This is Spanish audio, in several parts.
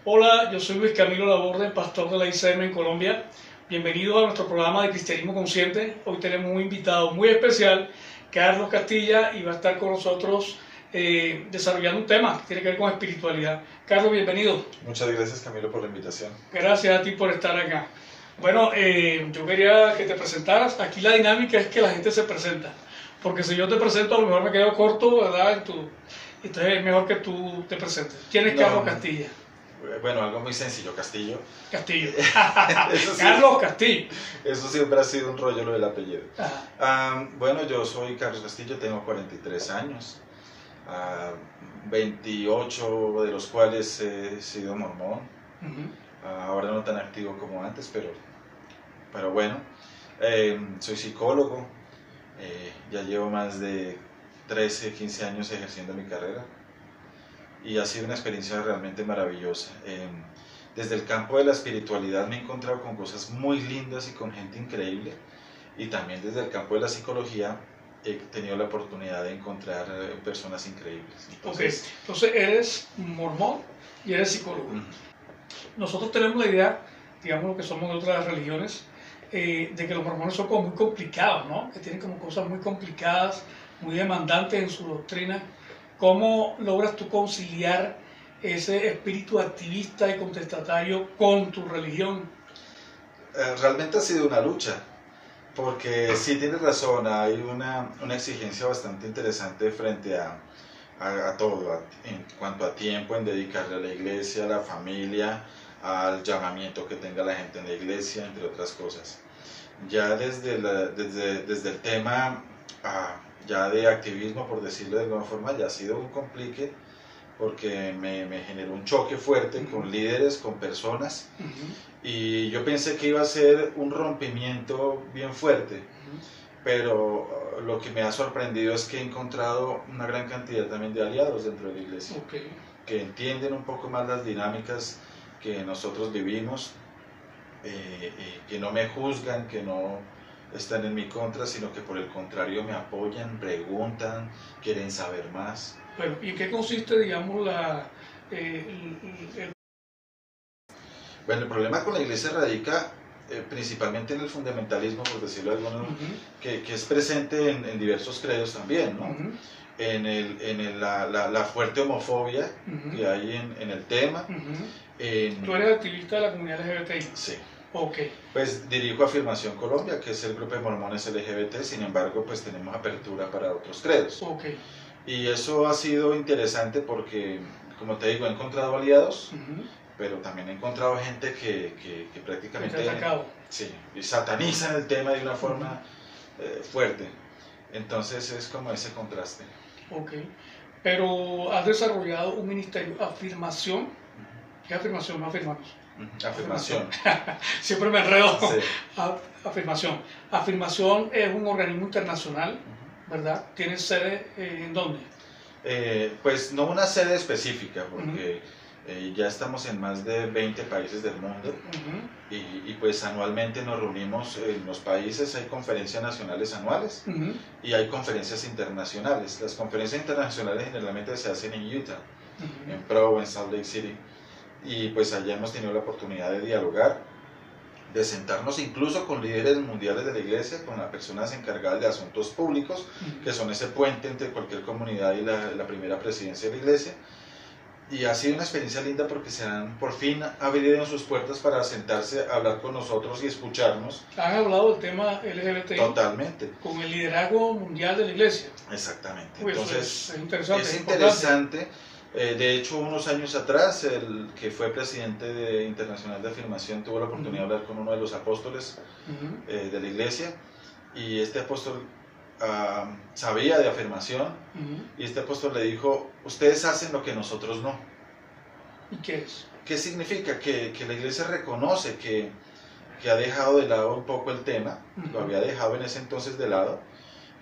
Hola, yo soy Luis Camilo Laborde, pastor de la ICM en Colombia. Bienvenidos a nuestro programa de Cristianismo Consciente. Hoy tenemos un invitado muy especial, Carlos Castilla, y va a estar con nosotros desarrollando un tema que tiene que ver con espiritualidad. Carlos, bienvenido. Muchas gracias, Camilo, por la invitación. Gracias a ti por estar acá. Bueno, yo quería que te presentaras. Aquí la dinámica es que la gente se presenta, porque si yo te presento a lo mejor me quedo corto, ¿verdad? Entonces es mejor que tú te presentes. ¿Quién es Carlos Castilla? Bueno, algo muy sencillo, Castillo. Castillo. Sí, Carlos Castillo. Eso siempre ha sido un rollo lo del apellido. Bueno, yo soy Carlos Castillo, tengo 43 años, 28 de los cuales he sido mormón. Ahora no tan activo como antes, pero bueno. Soy psicólogo, ya llevo más de 13, 15 años ejerciendo mi carrera. Y ha sido una experiencia realmente maravillosa. Desde el campo de la espiritualidad me he encontrado con cosas muy lindas y con gente increíble. Y también desde el campo de la psicología he tenido la oportunidad de encontrar personas increíbles. Entonces eres mormón y eres psicólogo. Nosotros tenemos la idea, digamos lo que somos de otras religiones, de que los mormones son como muy complicados, ¿no? Que tienen como cosas muy complicadas, muy demandantes en su doctrina. ¿Cómo logras tú conciliar ese espíritu activista y contestatario con tu religión? Realmente ha sido una lucha, porque sí tienes razón, hay una exigencia bastante interesante frente a todo, en cuanto a tiempo en dedicarle a la iglesia, a la familia, al llamamiento que tenga la gente en la iglesia, entre otras cosas. Ya desde el tema ya de activismo, por decirlo de alguna forma, ya ha sido un complique, porque me generó un choque fuerte con líderes, con personas, y yo pensé que iba a ser un rompimiento bien fuerte, pero lo que me ha sorprendido es que he encontrado una gran cantidad también de aliados dentro de la iglesia, que entienden un poco más las dinámicas que nosotros vivimos, que no me juzgan, que no están en mi contra, sino que por el contrario me apoyan, preguntan, quieren saber más. Bueno, ¿y en qué consiste, digamos, Bueno, el problema con la iglesia radica principalmente en el fundamentalismo, por decirlo de alguna manera, que es presente en diversos credos también, ¿no? En la fuerte homofobia que hay en el tema. ¿Tú eres activista de la comunidad LGBTI? Sí. Pues dirijo Afirmación Colombia, que es el grupo de mormones LGBT, sin embargo, pues tenemos apertura para otros credos. Y eso ha sido interesante porque, como te digo, he encontrado aliados, pero también he encontrado gente que prácticamente y satanizan el tema de una forma fuerte. Entonces es como ese contraste. Pero has desarrollado un ministerio, Afirmación. ¿Qué afirmación? No afirmamos. Afirmación. Siempre me enredo. Sí. Afirmación. Afirmación es un organismo internacional, ¿verdad? ¿Tiene sede en dónde? Pues no una sede específica, porque ya estamos en más de 20 países del mundo, y pues anualmente nos reunimos en los países. Hay conferencias nacionales anuales y hay conferencias internacionales. Las conferencias internacionales generalmente se hacen en Utah, en Provo, en Salt Lake City. Y pues allá hemos tenido la oportunidad de dialogar, de sentarnos incluso con líderes mundiales de la iglesia, con las personas encargadas de asuntos públicos, que son ese puente entre cualquier comunidad y la primera presidencia de la iglesia. Y ha sido una experiencia linda porque se han por fin abrido sus puertas para sentarse a hablar con nosotros y escucharnos. ¿Han hablado del tema LGBTI? Totalmente. Con el liderazgo mundial de la iglesia. Exactamente. Entonces, es interesante. Es interesante. De hecho, unos años atrás, el que fue presidente internacional de Afirmación tuvo la oportunidad de hablar con uno de los apóstoles de la iglesia, y este apóstol sabía de Afirmación, y este apóstol le dijo: ustedes hacen lo que nosotros no. ¿Y qué es? ¿Qué significa? Que la iglesia reconoce que ha dejado de lado un poco el tema, lo había dejado en ese entonces de lado,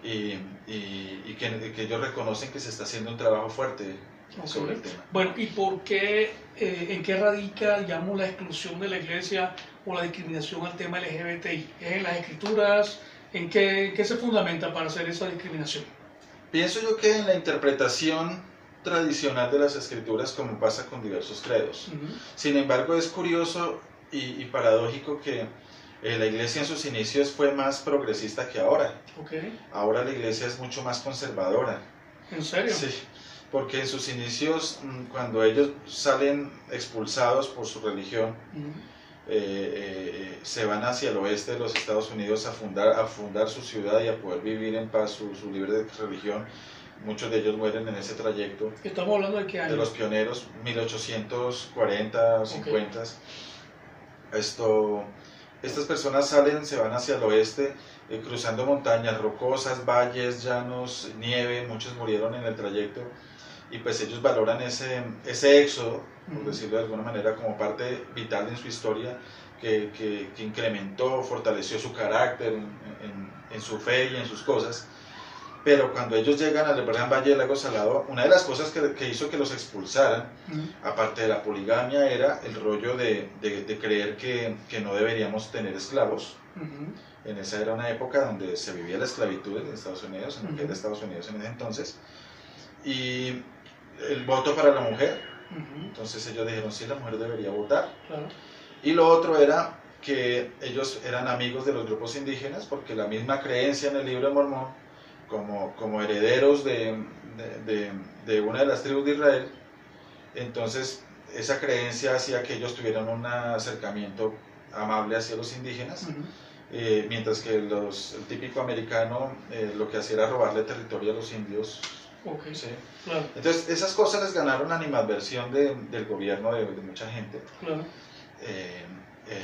y que ellos reconocen que se está haciendo un trabajo fuerte sobre el tema. Bueno, ¿y por qué, en qué radica, digamos, la exclusión de la iglesia o la discriminación al tema LGBTI? ¿Es en las escrituras? ¿En qué se fundamenta para hacer esa discriminación? Pienso yo que en la interpretación tradicional de las escrituras como pasa con diversos credos. Sin embargo, es curioso y paradójico que la iglesia en sus inicios fue más progresista que ahora. Ahora la iglesia es mucho más conservadora. ¿En serio? Sí, porque en sus inicios, cuando ellos salen expulsados por su religión, se van hacia el oeste de los Estados Unidos a fundar su ciudad y a poder vivir en paz su libre religión. Muchos de ellos mueren en ese trayecto. ¿Estamos hablando de qué año? De los pioneros, 1840, 50. Estas personas salen, se van hacia el oeste, cruzando montañas rocosas, valles, llanos, nieve. Muchos murieron en el trayecto. Y pues ellos valoran ese éxodo, por decirlo de alguna manera, como parte vital en su historia, que incrementó, fortaleció su carácter en su fe y en sus cosas. Pero cuando ellos llegan al Gran Valle del Lago Salado, una de las cosas que hizo que los expulsaran, aparte de la poligamia, era el rollo de creer que no deberíamos tener esclavos. En esa era una época donde se vivía la esclavitud en Estados Unidos, en lo que era Estados Unidos en ese entonces. Y el voto para la mujer, entonces ellos dijeron, sí, la mujer debería votar. Claro. Y lo otro era que ellos eran amigos de los grupos indígenas, porque la misma creencia en el libro de Mormón, como herederos de una de las tribus de Israel, entonces esa creencia hacía que ellos tuvieran un acercamiento amable hacia los indígenas, mientras que el típico americano lo que hacía era robarle territorio a los indios. ¿Sí? Claro. Entonces esas cosas les ganaron animadversión del gobierno de mucha gente. Claro.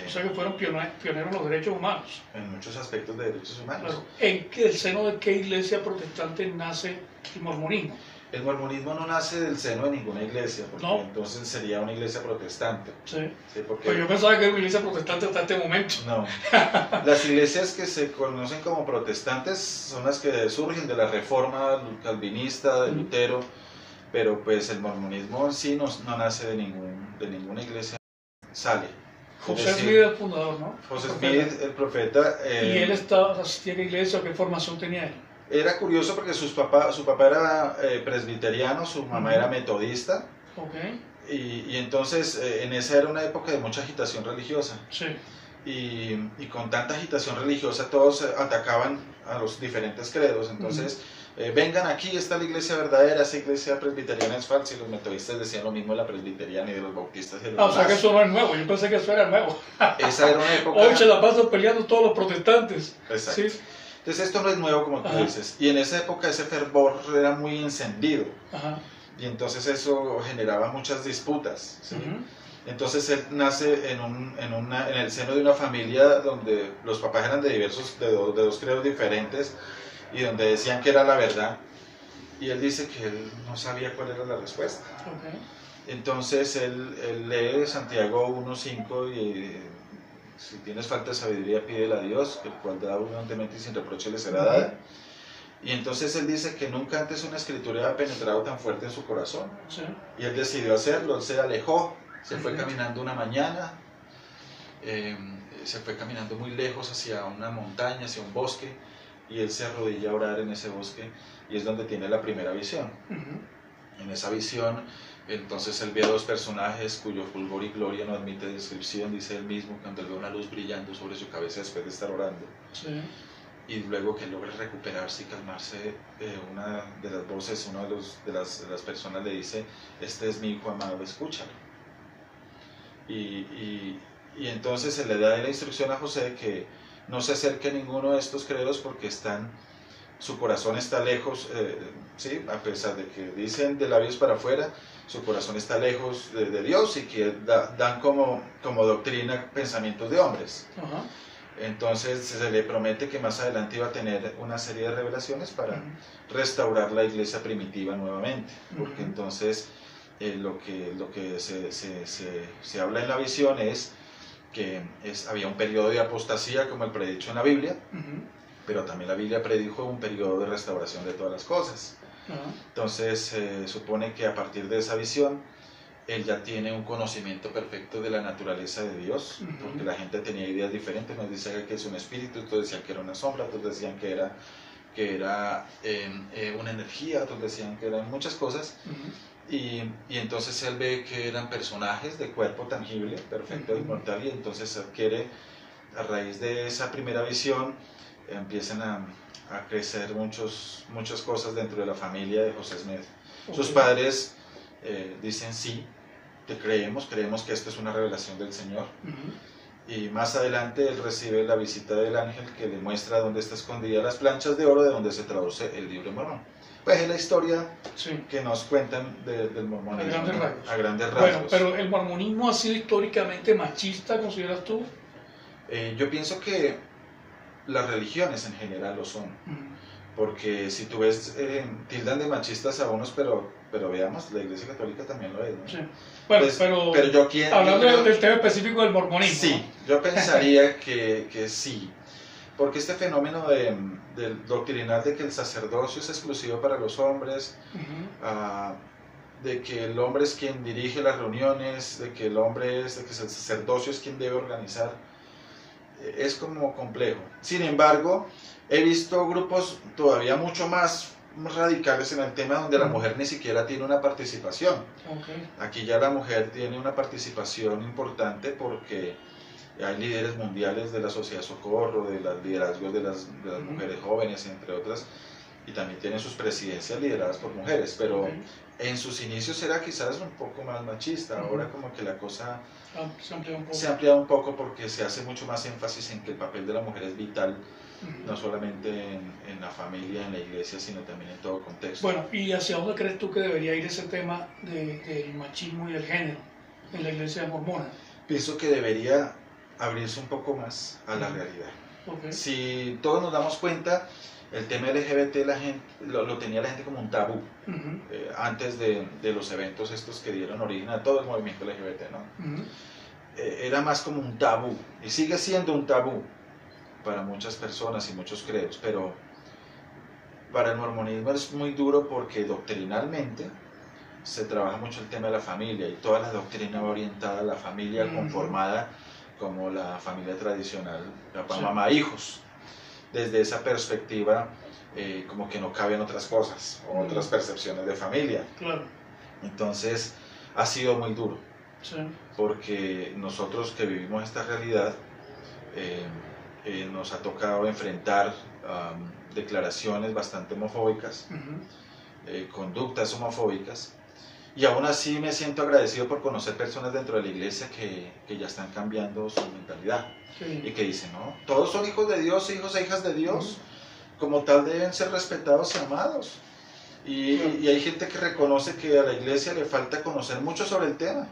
O sea que fueron pioneros en los derechos humanos. En muchos aspectos de derechos humanos. Claro. ¿En el seno de qué iglesia protestante nace el mormonismo? El mormonismo no nace del seno de ninguna iglesia, porque entonces sería una iglesia protestante. Sí. Pues yo pensaba que era una iglesia protestante hasta este momento. No. Las iglesias que se conocen como protestantes son las que surgen de la reforma calvinista, de Lutero, pero pues el mormonismo en sí no nace de ninguna iglesia, sale. José Smith era el fundador, ¿no? José Smith, el profeta. ¿Y él asistía a la iglesia o qué formación tenía él? Era curioso porque su papá era presbiteriano, su mamá era metodista. Y entonces en esa era una época de mucha agitación religiosa. Sí. Y con tanta agitación religiosa todos atacaban a los diferentes credos. Entonces, vengan aquí, está la iglesia verdadera, esa iglesia presbiteriana es falsa, y los metodistas decían lo mismo de la presbiteriana y de los bautistas. Y de los o sea que eso no es nuevo, yo pensé que eso era nuevo. Esa era una época... Hoy se la pasan peleando todos los protestantes. Exacto. ¿Sí? Entonces esto no es nuevo, como tú dices. Y en esa época ese fervor era muy encendido. Y entonces eso generaba muchas disputas. ¿Sí? Entonces él nace en el seno de una familia donde los papás eran de dos credos diferentes y donde decían que era la verdad. Y él dice que él no sabía cuál era la respuesta. Entonces él lee Santiago 1:5 y si tienes falta de sabiduría, pídele a Dios, el cual da abundantemente y sin reproche le será dada. Y entonces él dice que nunca antes una escritura había penetrado tan fuerte en su corazón. Y él decidió hacerlo, él se alejó, se fue caminando una mañana, se fue caminando muy lejos hacia una montaña, hacia un bosque, y él se arrodilla a orar en ese bosque, y es donde tiene la primera visión. En esa visión, entonces él ve a dos personajes cuyo fulgor y gloria no admite descripción, dice él mismo, cuando él ve una luz brillando sobre su cabeza después de estar orando. Y luego que logra recuperarse y calmarse, una de las voces, una de las personas le dice, este es mi hijo amado, escúchalo. Y entonces se le da la instrucción a José que no se acerque a ninguno de estos credos porque su corazón está lejos, ¿sí? A pesar de que dicen de labios para afuera, su corazón está lejos de Dios y que dan como doctrina pensamientos de hombres. Entonces se le promete que más adelante iba a tener una serie de revelaciones para restaurar la iglesia primitiva nuevamente, porque entonces lo que se habla en la visión es que había un periodo de apostasía como el predicho en la Biblia, pero también la Biblia predijo un periodo de restauración de todas las cosas. Entonces se supone que a partir de esa visión él ya tiene un conocimiento perfecto de la naturaleza de Dios, porque la gente tenía ideas diferentes. Nos dice que es un espíritu, otros decían que era una sombra, otros decían que que era una energía, otros decían que eran muchas cosas. Y entonces él ve que eran personajes de cuerpo tangible, perfecto, inmortal, y entonces adquiere, a raíz de esa primera visión, empiezan a crecer muchas cosas dentro de la familia de José Smith. Sus padres dicen sí, te creemos que esto es una revelación del Señor. Y más adelante él recibe la visita del ángel que le muestra dónde está escondida las planchas de oro de donde se traduce el libro de Mormón. Pues es la historia que nos cuentan del mormonismo. A grandes rasgos. A grandes rasgos. Bueno, pero ¿el mormonismo ha sido históricamente machista, consideras tú? Yo pienso que las religiones en general lo son. Porque si tú ves, tildan de machistas a unos, pero veamos, la Iglesia Católica también lo es, ¿no? Sí. Bueno, pues, pero hablando del tema específico del mormonismo. Sí, yo pensaría que sí. Porque este fenómeno del doctrinal de que el sacerdocio es exclusivo para los hombres, de que el hombre es quien dirige las reuniones, de que el sacerdocio es quien debe organizar, es como complejo. Sin embargo, he visto grupos todavía mucho más radicales en el tema donde la mujer ni siquiera tiene una participación. Aquí ya la mujer tiene una participación importante porque hay líderes mundiales de la Sociedad Socorro, de los liderazgos de las mujeres jóvenes, entre otras, y también tienen sus presidencias lideradas por mujeres, pero en sus inicios era quizás un poco más machista. Ahora como que la cosa se ha ampliado un poco porque se hace mucho más énfasis en que el papel de la mujer es vital, no solamente en la familia, en la iglesia, sino también en todo contexto. Bueno, ¿y hacia dónde crees tú que debería ir ese tema del machismo y el género en la iglesia mormona? Pienso que debería abrirse un poco más a la realidad. Si todos nos damos cuenta, el tema LGBT la gente, lo tenía la gente como un tabú, antes de los eventos estos que dieron origen a todo el movimiento LGBT, ¿no? Era más como un tabú, y sigue siendo un tabú para muchas personas y muchos credos, pero para el mormonismo es muy duro porque doctrinalmente se trabaja mucho el tema de la familia, y toda la doctrina va orientada a la familia conformada como la familia tradicional, papá, mamá, hijos. Desde esa perspectiva, como que no caben otras cosas, o otras percepciones de familia. Entonces, ha sido muy duro, porque nosotros que vivimos esta realidad, nos ha tocado enfrentar declaraciones bastante homofóbicas, conductas homofóbicas, y aún así me siento agradecido por conocer personas dentro de la iglesia que ya están cambiando su mentalidad, y que dicen, no, todos son hijos de Dios, hijos e hijas de Dios, como tal deben ser respetados y amados. Y hay gente que reconoce que a la iglesia le falta conocer mucho sobre el tema,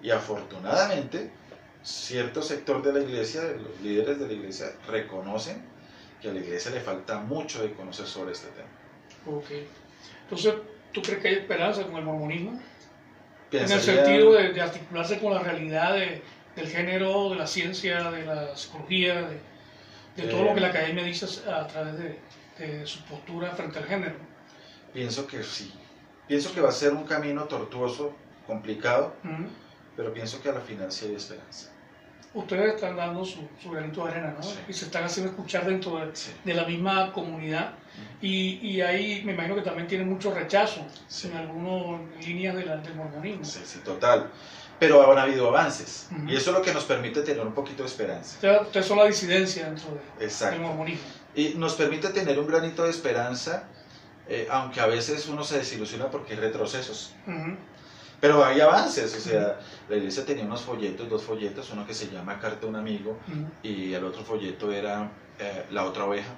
y afortunadamente cierto sector de la iglesia, los líderes de la iglesia, reconocen que a la iglesia le falta mucho de conocer sobre este tema. Entonces, ¿tú crees que hay esperanza con el mormonismo? En el sentido de articularse con la realidad del género, de la ciencia, de la psicología, de todo lo que la academia dice a través de su postura frente al género. Pienso que sí. Pienso que va a ser un camino tortuoso, complicado, pero pienso que a la final sí hay esperanza. Ustedes están dando su granito de arena, ¿no? Y se están haciendo escuchar dentro de la misma comunidad. Y ahí me imagino que también tienen mucho rechazo en algunas líneas del mormonismo. Sí, total. Pero ahora ha habido avances. Y eso es lo que nos permite tener un poquito de esperanza. Ustedes son la disidencia dentro del mormonismo. Y nos permite tener un granito de esperanza, aunque a veces uno se desilusiona porque hay retrocesos. Pero hay avances, o sea, la iglesia tenía dos folletos, uno que se llama Carta a un amigo, y el otro folleto era La otra oveja,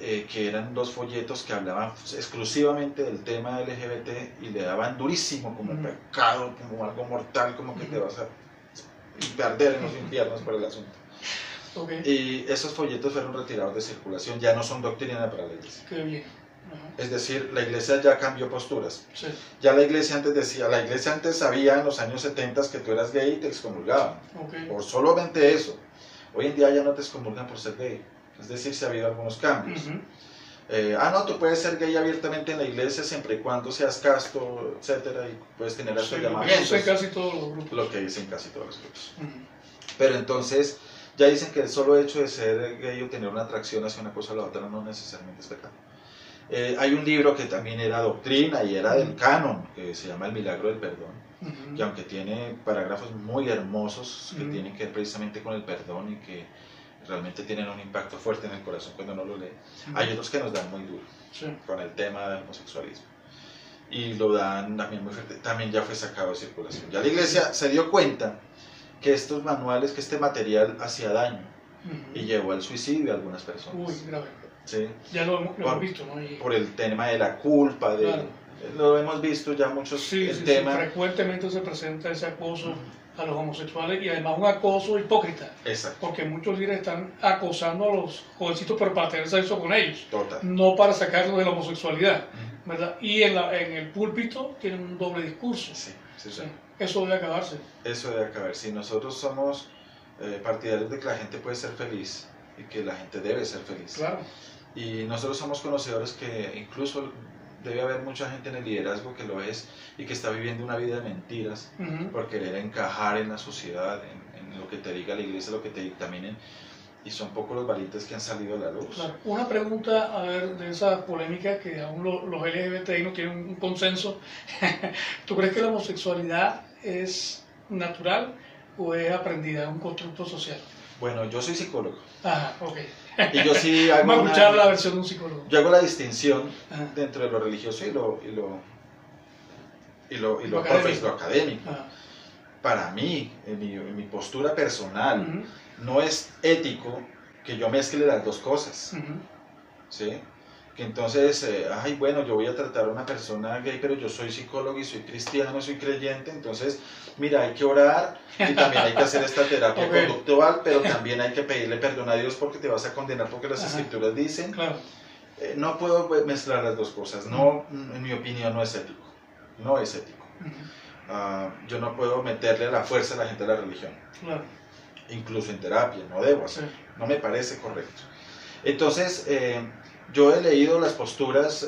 que eran dos folletos que hablaban exclusivamente del tema LGBT y le daban durísimo como pecado, como algo mortal, como que te vas a perder en los infiernos por el asunto. Y esos folletos fueron retirados de circulación, ya no son doctrina para la iglesia. Qué bien. Es decir, la iglesia ya cambió posturas. Ya la iglesia antes sabía en los años 70 que tú eras gay y te excomulgaban. Por solamente eso. Hoy en día ya no te excomulgan por ser gay. Es decir, se ha habido algunos cambios. No, tú puedes ser gay abiertamente en la iglesia siempre y cuando seas casto, etcétera, y puedes tener hasta llamamientos. Lo que dicen casi todos los grupos. Lo que dicen casi todos los grupos. Pero entonces Ya dicen que el solo hecho de ser gay o tener una atracción hacia una cosa o la otra no necesariamente es pecado. Hay un libro que también era doctrina y era del canon, que se llama El Milagro del Perdón, que aunque tiene parágrafos muy hermosos que tienen que ver precisamente con el perdón y que realmente tienen un impacto fuerte en el corazón cuando uno lo lee, hay otros que nos dan muy duro con el tema del homosexualismo. Y lo dan también muy fuerte, también ya fue sacado de circulación. Ya la iglesia se dio cuenta que estos manuales, que este material hacía daño y llevó al suicidio a algunas personas. Uy, grave. Sí. Ya lo hemos visto, ¿no? Por el tema de la culpa, Claro. Lo hemos visto ya muchos. Sí, frecuentemente se presenta ese acoso a los homosexuales y además un acoso hipócrita. Exacto. Porque muchos líderes están acosando a los jovencitos pero para tener sexo con ellos. Total. No para sacarlos de la homosexualidad, ¿verdad? Y en el púlpito tienen un doble discurso. Sí. Eso debe acabarse. Eso debe acabar. Si nosotros somos partidarios de que la gente puede ser feliz y que la gente debe ser feliz. Claro. Y nosotros somos conocedores que incluso debe haber mucha gente en el liderazgo que lo es y que está viviendo una vida de mentiras por querer encajar en la sociedad, en lo que te diga la iglesia, lo que te dictaminen, y son pocos los valientes que han salido a la luz. Claro. Una pregunta, a ver, de esa polémica que aún los LGBTI no tienen un consenso. ¿Tú crees que la homosexualidad es natural o es aprendida, un constructo social? Bueno, yo soy psicólogo. Ajá, ok. Y yo sí hago vamos a escuchar la versión de un psicólogo. Yo hago la distinción dentro de lo religioso y lo académico. Ajá. Para mí, en mi postura personal, no es ético que yo mezcle las dos cosas. ¿Sí? Que entonces, bueno, yo voy a tratar a una persona gay, pero yo soy psicólogo y soy cristiano, soy creyente, entonces, mira, hay que orar y también hay que hacer esta terapia conductual, pero también hay que pedirle perdón a Dios porque te vas a condenar porque las escrituras dicen. Claro. No puedo mezclar las dos cosas, no, en mi opinión no es ético, no es ético. Yo no puedo meterle a la fuerza a la gente de la religión, claro. Incluso en terapia, no debo hacer, no me parece correcto. Entonces, yo he leído las posturas,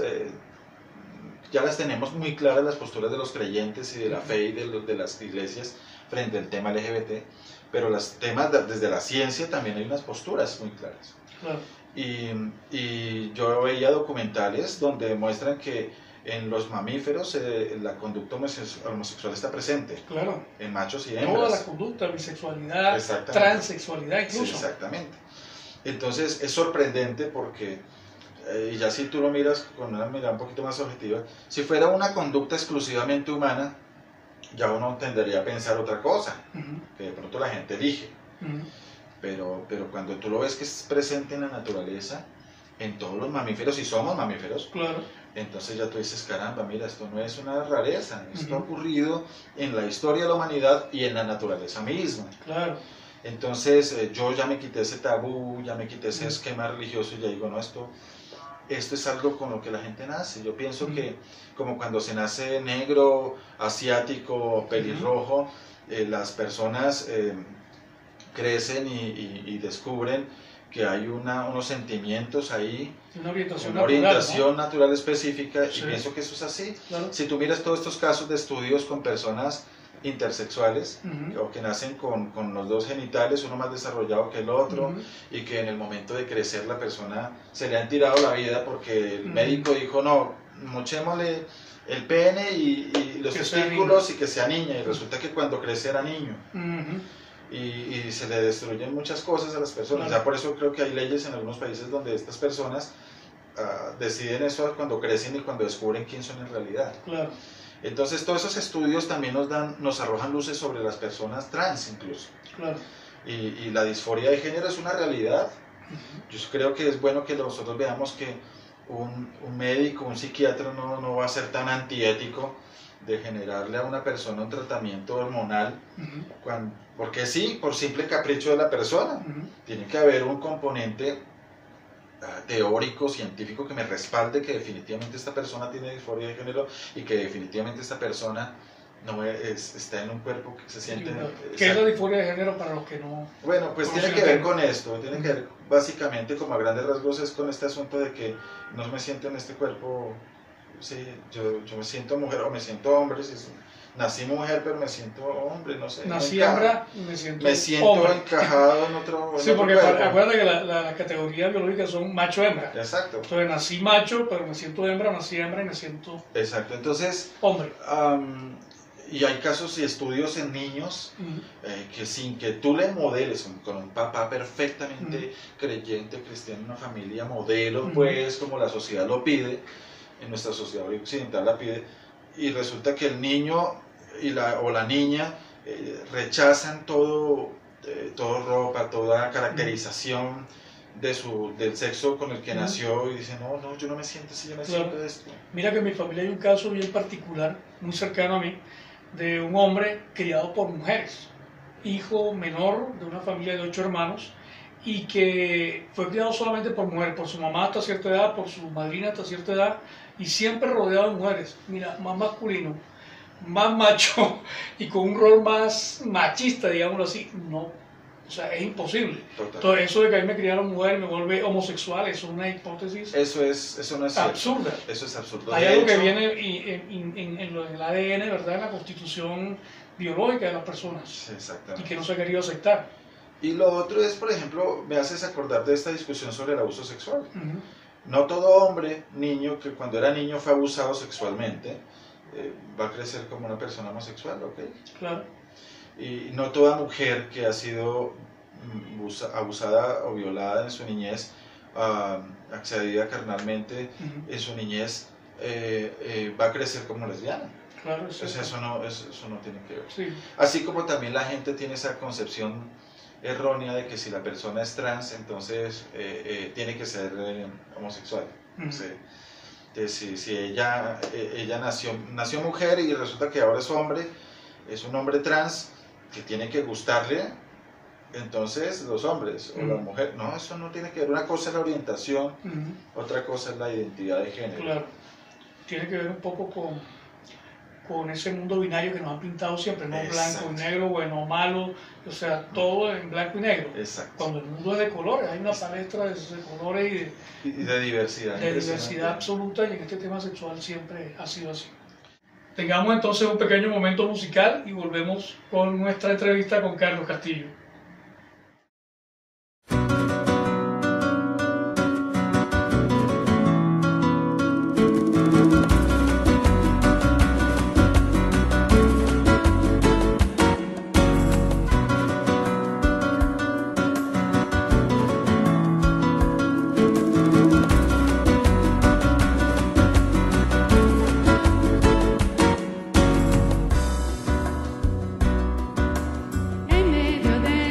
ya las tenemos muy claras, las posturas de los creyentes y de la fe y de las iglesias frente al tema LGBT, pero los temas desde la ciencia también hay unas posturas muy claras. Claro. Y yo veía documentales donde demuestran que en los mamíferos la conducta homosexual está presente. Claro. En machos y hembras. Toda la conducta, bisexualidad, transexualidad incluso. Exactamente. Entonces es sorprendente porque, y ya si tú lo miras con una mirada un poquito más objetiva, si fuera una conducta exclusivamente humana, ya uno tendería a pensar otra cosa, que de pronto la gente elige. Pero cuando tú lo ves que es presente en la naturaleza, en todos los mamíferos, y somos mamíferos, claro. Entonces ya tú dices, caramba, mira, esto no es una rareza, esto ha ocurrido en la historia de la humanidad y en la naturaleza misma. Claro. Entonces yo ya me quité ese tabú, ya me quité ese esquema religioso y ya digo, no, esto es algo con lo que la gente nace. Yo pienso que como cuando se nace negro, asiático, pelirrojo, las personas crecen y descubren que hay unos sentimientos ahí, una orientación natural específica, sí. Y pienso que eso es así. Claro. Si tú miras todos estos casos de estudios con personas intersexuales, o que nacen con los dos genitales, uno más desarrollado que el otro, y que en el momento de crecer la persona se le han tirado la vida porque el médico dijo, no, mochémosle el pene y los testículos y que sea niña, y resulta que cuando crece era niño. Y se le destruyen muchas cosas a las personas. Claro. Ya por eso creo que hay leyes en algunos países donde estas personas deciden eso cuando crecen y cuando descubren quién son en realidad. Claro. Entonces todos esos estudios también nos arrojan luces sobre las personas trans incluso. Claro. Y la disforia de género es una realidad. Yo creo que es bueno que nosotros veamos que un médico, un psiquiatra no va a ser tan antiético de generarle a una persona un tratamiento hormonal, porque sí, por simple capricho de la persona. Tiene que haber un componente teórico, científico que me respalde que definitivamente esta persona tiene disforia de género y que definitivamente esta persona está en un cuerpo que se siente... ¿Qué es la disforia de género para los que no...? Bueno, pues tiene que ver con esto, tiene que ver básicamente como a grandes rasgos es con este asunto de que no me siento en este cuerpo, sí, yo me siento mujer o me siento hombre, nací mujer pero me siento hombre, no sé. Nací no hembra, me siento hombre. encajado en otro Sí, porque acuérdate que las categorías biológicas son macho-hembra. Exacto. Entonces nací macho, pero me siento hembra, nací hembra y me siento Exacto, entonces hombre. Y hay casos y estudios en niños que sin que tú le modeles con un papá perfectamente creyente, cristiano, una familia modelo, pues como la sociedad lo pide, en nuestra sociedad occidental la pide, y resulta que el niño o la niña rechazan todo ropa, toda caracterización del sexo con el que nació y dicen, no, yo no me siento así, yo me siento esto. Mira que en mi familia hay un caso bien particular, muy cercano a mí, de un hombre criado por mujeres, hijo menor de una familia de 8 hermanos, y que fue criado solamente por mujeres, por su mamá hasta cierta edad, por su madrina hasta cierta edad, y siempre rodeado de mujeres. Mira, más masculino, más macho y con un rol más machista, digámoslo así, no. O sea, es imposible. Total. Entonces, eso de que a mí me criaron mujer me vuelve homosexual, eso es una hipótesis eso no es absurda. Cierto. Eso es absurdo. Hay algo que viene en el ADN, ¿verdad? En la constitución biológica de las personas. Sí, exactamente. Y que no se ha querido aceptar. Y lo otro es, por ejemplo, me haces acordar de esta discusión sobre el abuso sexual. No todo hombre, niño, que cuando era niño fue abusado sexualmente, va a crecer como una persona homosexual, ¿ok? Claro. Y no toda mujer que ha sido abusada o violada en su niñez, accedida carnalmente en su niñez, va a crecer como lesbiana. Claro, Entonces eso no tiene que ver. Sí. Así como también la gente tiene esa concepción errónea de que si la persona es trans, entonces tiene que ser homosexual. Si ella nació mujer y resulta que ahora es un hombre trans que tiene que gustarle, entonces los hombres o la mujer, no, eso no tiene que ver. Una cosa es la orientación, otra cosa es la identidad de género. Claro, tiene que ver un poco con ese mundo binario que nos han pintado siempre, no blanco y negro, bueno o malo, o sea, todo en blanco y negro. Exacto. Cuando el mundo es de colores, hay una palestra de colores y de diversidad. De diversidad absoluta, y en este tema sexual siempre ha sido así. Tengamos entonces un pequeño momento musical y volvemos con nuestra entrevista con Carlos Castillo. En medio de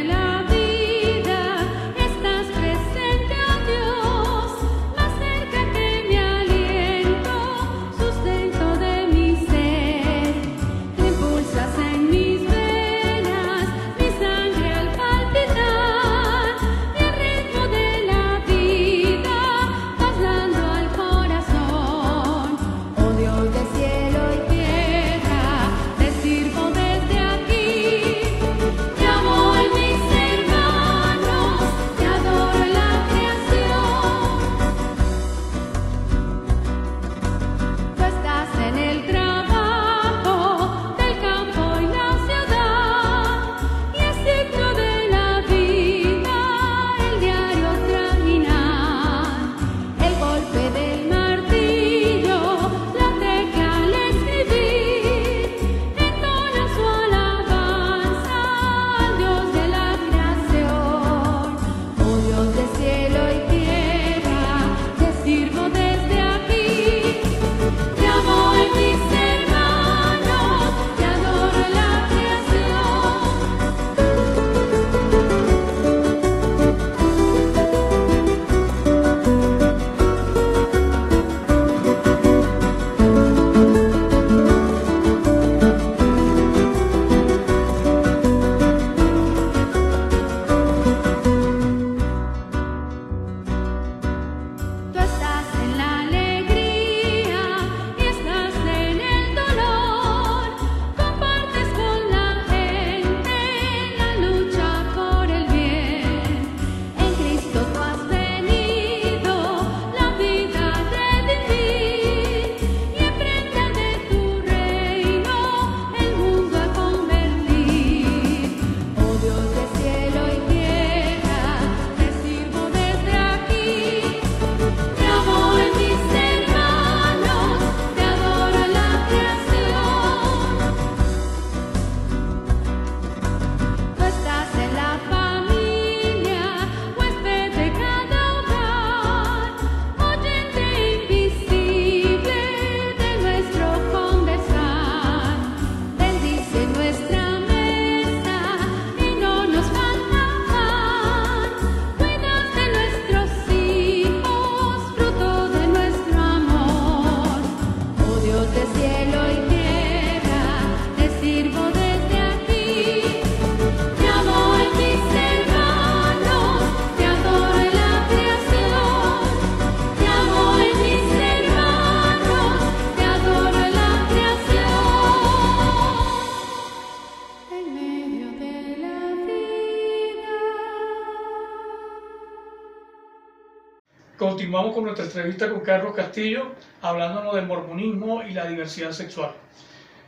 Continuamos con nuestra entrevista con Carlos Castillo, hablándonos del mormonismo y la diversidad sexual.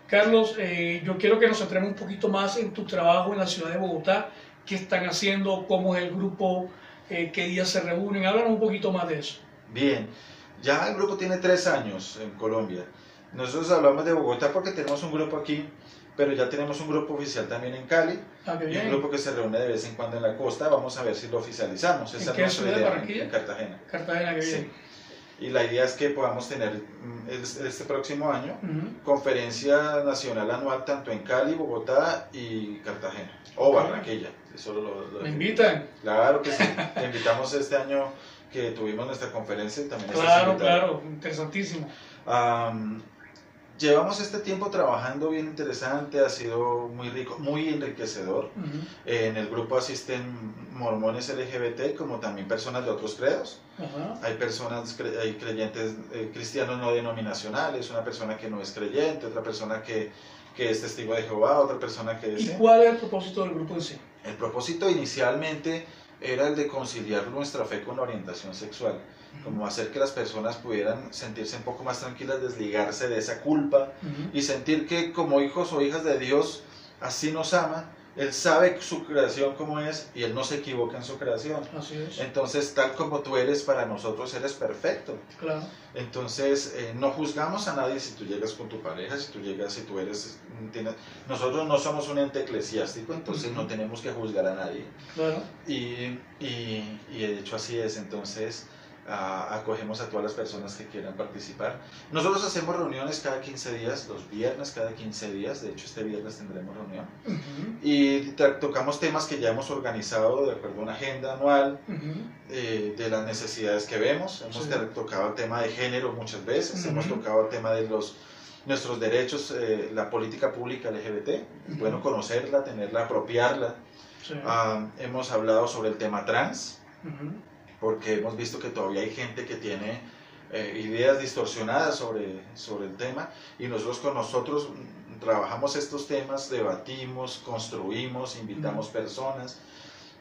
Carlos, yo quiero que nos centremos un poquito más en tu trabajo en la ciudad de Bogotá. ¿Qué están haciendo? ¿Cómo es el grupo? ¿Qué días se reúnen? Háblanos un poquito más de eso. Bien, ya el grupo tiene 3 años en Colombia. Nosotros hablamos de Bogotá porque tenemos un grupo aquí, pero ya tenemos un grupo oficial también en Cali, y un grupo que se reúne de vez en cuando en la costa. Vamos a ver si lo oficializamos. Esa es nuestra idea. En Cartagena. Cartagena, que bien. Sí. Y la idea es que podamos tener este próximo año conferencia nacional anual tanto en Cali, Bogotá y Cartagena, o Barranquilla. Eso ¿Me invitan? Claro que sí. Te invitamos este año que tuvimos nuestra conferencia y también Claro, interesantísimo. Llevamos este tiempo trabajando bien interesante, ha sido muy rico, muy enriquecedor. En el grupo asisten mormones LGBT, como también personas de otros credos. Hay personas, hay creyentes cristianos no denominacionales, una persona que no es creyente, otra persona que es testigo de Jehová, otra persona que es... ¿Y cuál es el propósito del grupo en sí? El propósito inicialmente era el de conciliar nuestra fe con la orientación sexual, como hacer que las personas pudieran sentirse un poco más tranquilas, desligarse de esa culpa y sentir que como hijos o hijas de Dios, así nos ama, Él sabe su creación como es y Él no se equivoca en su creación. Así es. Entonces, tal como tú eres para nosotros, eres perfecto. Claro. Entonces, no juzgamos a nadie si tú llegas con tu pareja, si tú eres... Nosotros no somos un ente eclesiástico, entonces no tenemos que juzgar a nadie. Claro. Y de hecho así es. Entonces, acogemos a todas las personas que quieran participar. Nosotros hacemos reuniones cada 15 días, los viernes cada 15 días. De hecho, este viernes tendremos reunión. Y tocamos temas que ya hemos organizado de acuerdo a una agenda anual, de las necesidades que vemos. Hemos tocado el tema de género muchas veces, hemos tocado el tema de nuestros derechos, la política pública LGBT, bueno, conocerla, tenerla, apropiarla. Hemos hablado sobre el tema trans, porque hemos visto que todavía hay gente que tiene ideas distorsionadas sobre el tema, y nosotros con nosotros trabajamos estos temas, debatimos, construimos, invitamos personas,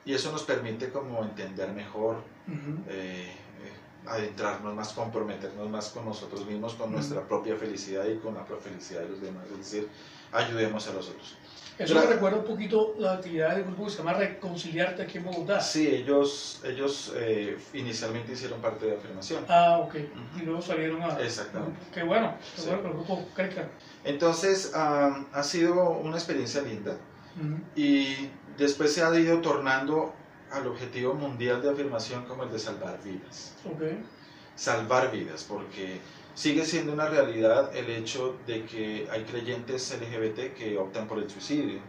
y eso nos permite como entender mejor, adentrarnos más, comprometernos más con nosotros mismos, con nuestra propia felicidad y con la propia felicidad de los demás, es decir, ayudemos a los otros. Eso me recuerda un poquito la actividad del grupo que se llama Reconciliarte aquí en Bogotá. Sí, ellos inicialmente hicieron parte de Afirmación. Ok. Y luego salieron a... Exactamente. Qué bueno, que el grupo crezca. Entonces, ha sido una experiencia linda, y después se ha ido tornando al objetivo mundial de Afirmación como el de salvar vidas. Salvar vidas, porque sigue siendo una realidad el hecho de que hay creyentes LGBT que optan por el suicidio.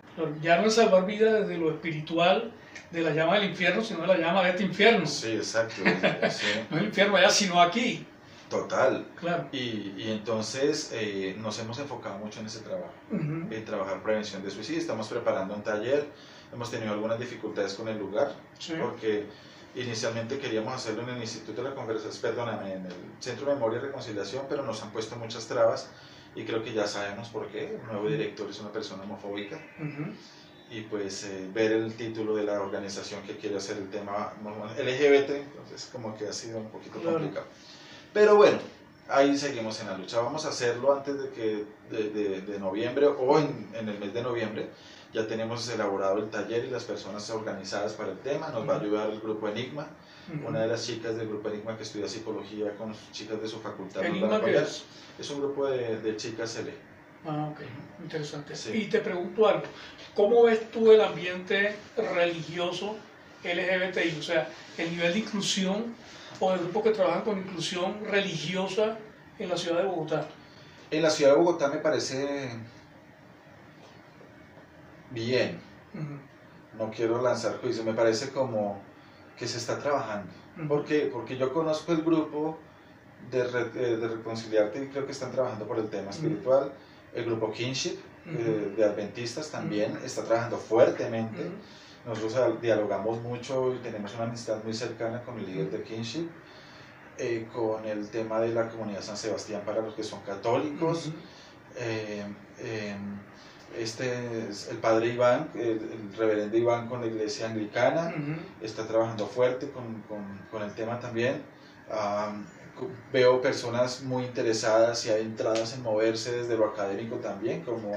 Ya no es salvar vidas desde lo espiritual, de la llama del infierno, sino de la llama de este infierno. Sí, exacto. Sí. No es el infierno allá, sino aquí. Total. Claro. Y entonces nos hemos enfocado mucho en ese trabajo, en trabajar prevención de suicidio. Estamos preparando un taller, hemos tenido algunas dificultades con el lugar, porque inicialmente queríamos hacerlo en el Instituto de la Conversación, perdóname, en el Centro de Memoria y Reconciliación, pero nos han puesto muchas trabas, y creo que ya sabemos por qué. El nuevo director es una persona homofóbica, y pues ver el título de la organización que quiere hacer el tema LGBT, entonces como que ha sido un poquito complicado. Pero bueno, ahí seguimos en la lucha. Vamos a hacerlo antes de noviembre, o en el mes de noviembre. Ya tenemos elaborado el taller y las personas organizadas para el tema. Nos va a ayudar el grupo Enigma. Una de las chicas del grupo Enigma que estudia psicología con chicas de su facultad. ¿Enigma qué es? Es un grupo de chicas LE. Ok, interesante. Sí. Y te pregunto algo, ¿cómo ves tú el ambiente religioso LGBTI? O sea, el nivel de inclusión o de grupos que trabajan con inclusión religiosa en la ciudad de Bogotá. En la ciudad de Bogotá me parece bien. No quiero lanzar juicio, me parece como que se está trabajando. ¿Por qué? Porque yo conozco el grupo de Reconciliarte, y creo que están trabajando por el tema espiritual. El grupo Kinship, de Adventistas, también está trabajando fuertemente. Nosotros dialogamos mucho y tenemos una amistad muy cercana con el líder de Kinship, con el tema de la comunidad San Sebastián para los que son católicos. El padre Iván, el reverendo Iván con la iglesia anglicana, está trabajando fuerte con el tema también. Veo personas muy interesadas y adentradas en moverse desde lo académico también, como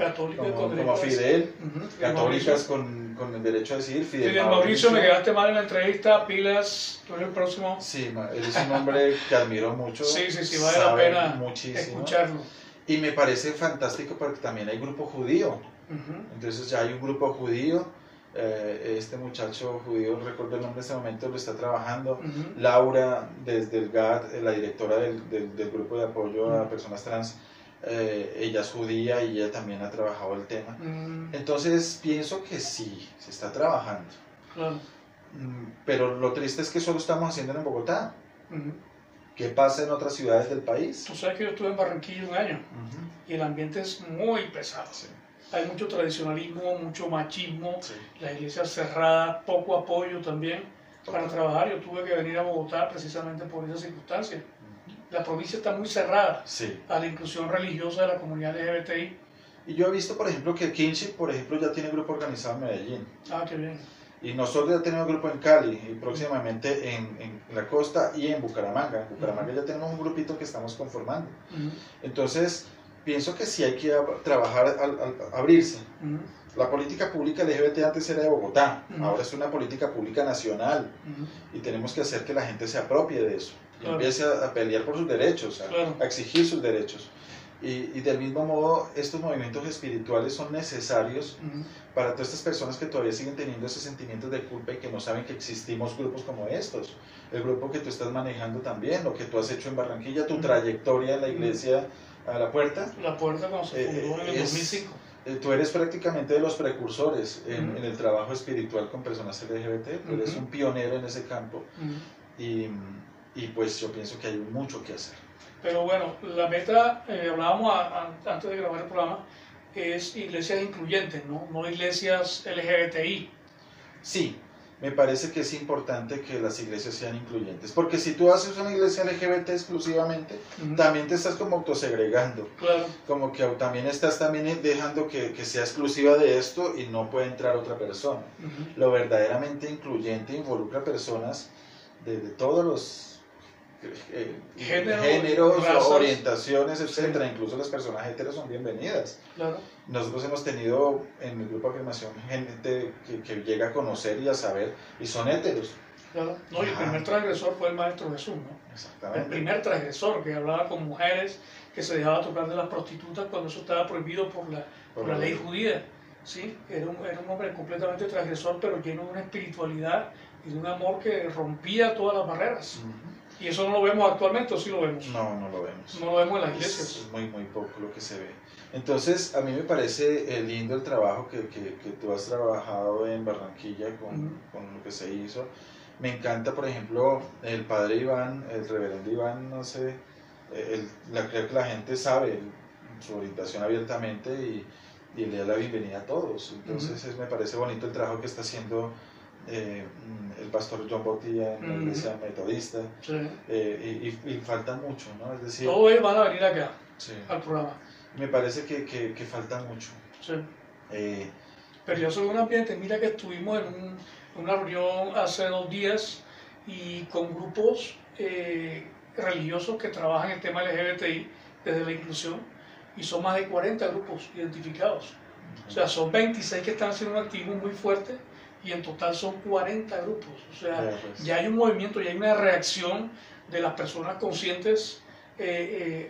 Fidel, católicas con el derecho a decidir. Fidel Mauricio, me quedaste mal en la entrevista, pilas, tú eres el próximo. Sí, él es un hombre que admiro mucho. Sí, vale la pena muchísimo. Escucharlo. Y me parece fantástico porque también hay grupo judío. Entonces ya hay un grupo judío. Este muchacho judío, no recuerdo el nombre en este momento, lo está trabajando. Laura, desde el GAD, la directora del grupo de apoyo a personas trans, ella es judía y ella también ha trabajado el tema. Entonces pienso que sí, se está trabajando. Claro. Pero lo triste es que solo estamos haciendo en Bogotá. ¿Qué pasa en otras ciudades del país? Tú sabes que yo estuve en Barranquilla un año y el ambiente es muy pesado. Sí. Hay mucho tradicionalismo, mucho machismo, las iglesias cerradas, poco apoyo también para trabajar. Yo tuve que venir a Bogotá precisamente por esa circunstancia. La provincia está muy cerrada a la inclusión religiosa de la comunidad LGBTI. Y yo he visto, por ejemplo, que Kinship, por ejemplo, ya tiene grupo organizado en Medellín. Ah, qué bien. Y nosotros ya tenemos grupo en Cali y próximamente en la costa y en Bucaramanga. En Bucaramanga ya tenemos un grupito que estamos conformando. Entonces, pienso que sí hay que trabajar al abrirse. La política pública LGBT antes era de Bogotá, ahora es una política pública nacional y tenemos que hacer que la gente se apropie de eso y empiece a pelear por sus derechos, a exigir sus derechos. Y del mismo modo, estos movimientos espirituales son necesarios para todas estas personas que todavía siguen teniendo esos sentimientos de culpa y que no saben que existimos grupos como estos. El grupo que tú estás manejando también, lo que tú has hecho en Barranquilla, tu trayectoria en la iglesia a La Puerta. La Puerta cuando se fundó en el 2005. Tú eres prácticamente de los precursores en el trabajo espiritual con personas LGBT, tú eres un pionero en ese campo y pues yo pienso que hay mucho que hacer. Pero bueno, la meta, hablábamos antes de grabar el programa, es iglesias incluyentes, no iglesias LGBTI. Sí, me parece que es importante que las iglesias sean incluyentes, porque si tú haces una iglesia LGBT exclusivamente, también te estás como autosegregando, como que también estás dejando que sea exclusiva de esto y no puede entrar otra persona. Lo verdaderamente incluyente involucra personas de todos los géneros, orientaciones, etcétera. Incluso las personas heteros son bienvenidas. Nosotros hemos tenido en el grupo de afirmación gente que llega a conocer y a saber y son heteros. No, y el primer transgresor fue el Maestro Jesús, ¿no? Exactamente. El primer transgresor que hablaba con mujeres, que se dejaba tocar de las prostitutas cuando eso estaba prohibido por la ley judía. ¿Sí? Era un hombre completamente transgresor, pero lleno de una espiritualidad y de un amor que rompía todas las barreras. Y eso no lo vemos actualmente, ¿o sí lo vemos? No, no lo vemos. No lo vemos en las iglesias. Es muy poco lo que se ve. Entonces, a mí me parece lindo el trabajo que tú has trabajado en Barranquilla con lo que se hizo. Me encanta, por ejemplo, el padre Iván, el reverendo Iván, no sé, creo que la gente sabe su orientación abiertamente y le da la bienvenida a todos. Entonces, me parece bonito el trabajo que está haciendo el pastor John Botilla en la iglesia metodista, y falta mucho, ¿no? Es decir, todos ellos van a venir acá al programa. Me parece que falta mucho. Pero yo soy un ambiente, mira que estuvimos en una reunión hace 2 días y con grupos religiosos que trabajan el tema LGBTI desde la inclusión y son más de 40 grupos identificados. O sea, son 26 que están haciendo un activismo muy fuerte y en total son 40 grupos. O sea, ya hay un movimiento, ya hay una reacción de las personas conscientes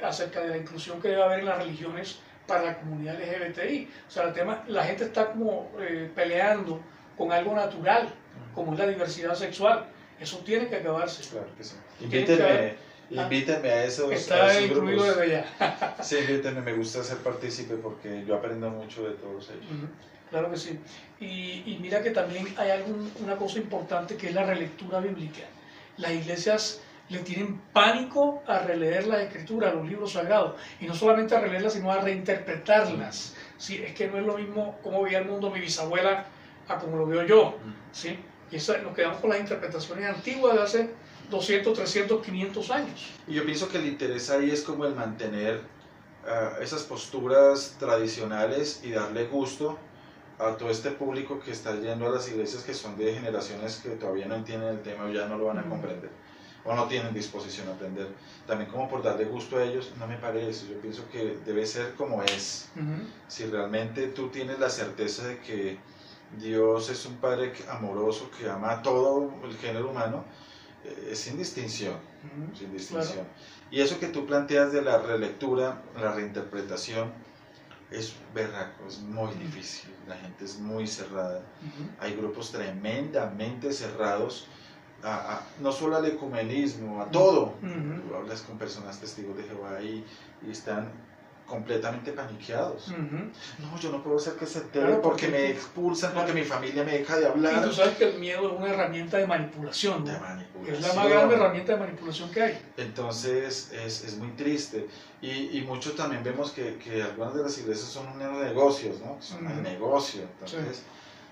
acerca de la inclusión que debe haber en las religiones para la comunidad LGBTI. O sea, la gente está como peleando con algo natural, como es la diversidad sexual. Eso tiene que acabarse. Claro que sí. Invítenme a esos Está incluido grupos. desde ya. Sí, invítenme, me gusta ser partícipe porque yo aprendo mucho de todos ellos. Claro que sí. Y mira que también hay una cosa importante que es la relectura bíblica. Las iglesias le tienen pánico a releer las escrituras, los libros sagrados, y no solamente a releerlas, sino a reinterpretarlas. ¿Sí? Es que no es lo mismo como veía el mundo mi bisabuela a como lo veo yo. ¿Sí? Y nos quedamos con las interpretaciones antiguas de hace 200, 300, 500 años. Y yo pienso que el interés ahí es como el mantener esas posturas tradicionales y darle gusto a todo este público que está yendo a las iglesias, que son de generaciones que todavía no entienden el tema o ya no lo van a comprender. o no tienen disposición a aprender. También como por darle gusto a ellos, no me parece. Yo pienso que debe ser como es. Si realmente tú tienes la certeza de que Dios es un Padre amoroso que ama a todo el género humano, sin distinción, sin distinción. Claro. Y eso que tú planteas de la relectura, la reinterpretación, es berraco, es muy difícil, la gente es muy cerrada, hay grupos tremendamente cerrados, no solo al ecumenismo, a todo. Tú hablas con personas testigos de Jehová y están completamente paniqueados. No, yo no puedo hacer que se entere, claro, porque me expulsan, porque mi familia me deja de hablar. Y tú sabes que el miedo es una herramienta de manipulación, ¿no? Es la más grande herramienta de manipulación que hay. Entonces es muy triste. Y mucho también vemos que algunas de las iglesias son unos negocios, ¿no? Son un negocio. Entonces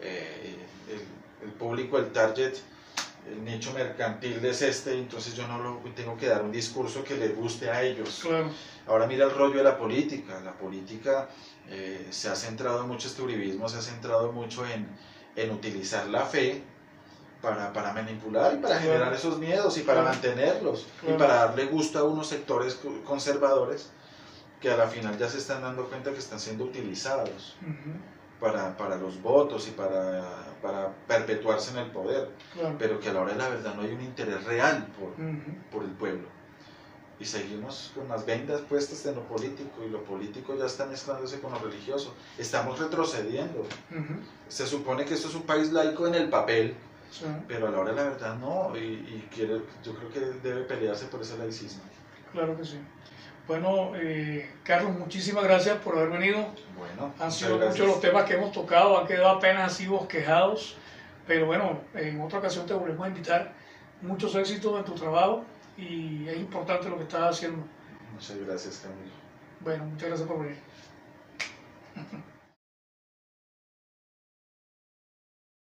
el público, el target, el nicho mercantil es entonces yo no tengo que dar un discurso que les guste a ellos. Claro. Ahora mira el rollo de la política. La política se ha centrado mucho, este uribismo se ha centrado mucho en utilizar la fe para manipular y para generar esos miedos y para mantenerlos y para darle gusto a unos sectores conservadores que a la final ya se están dando cuenta que están siendo utilizados para los votos y para perpetuarse en el poder, pero que a la hora de la verdad no hay un interés real por el pueblo. Y seguimos con las vendas puestas en lo político, y lo político ya está mezclándose con lo religioso. Estamos retrocediendo. Se supone que esto es un país laico en el papel, pero a la hora de la verdad no, yo creo que debe pelearse por ese laicismo. Claro que sí. Bueno, Carlos, muchísimas gracias por haber venido. Bueno, han sido muchos los temas que hemos tocado, han quedado apenas así bosquejados, pero bueno, en otra ocasión te volvemos a invitar. Muchos éxitos en tu trabajo y es importante lo que estás haciendo. Muchas gracias, Camilo. Bueno, muchas gracias por venir.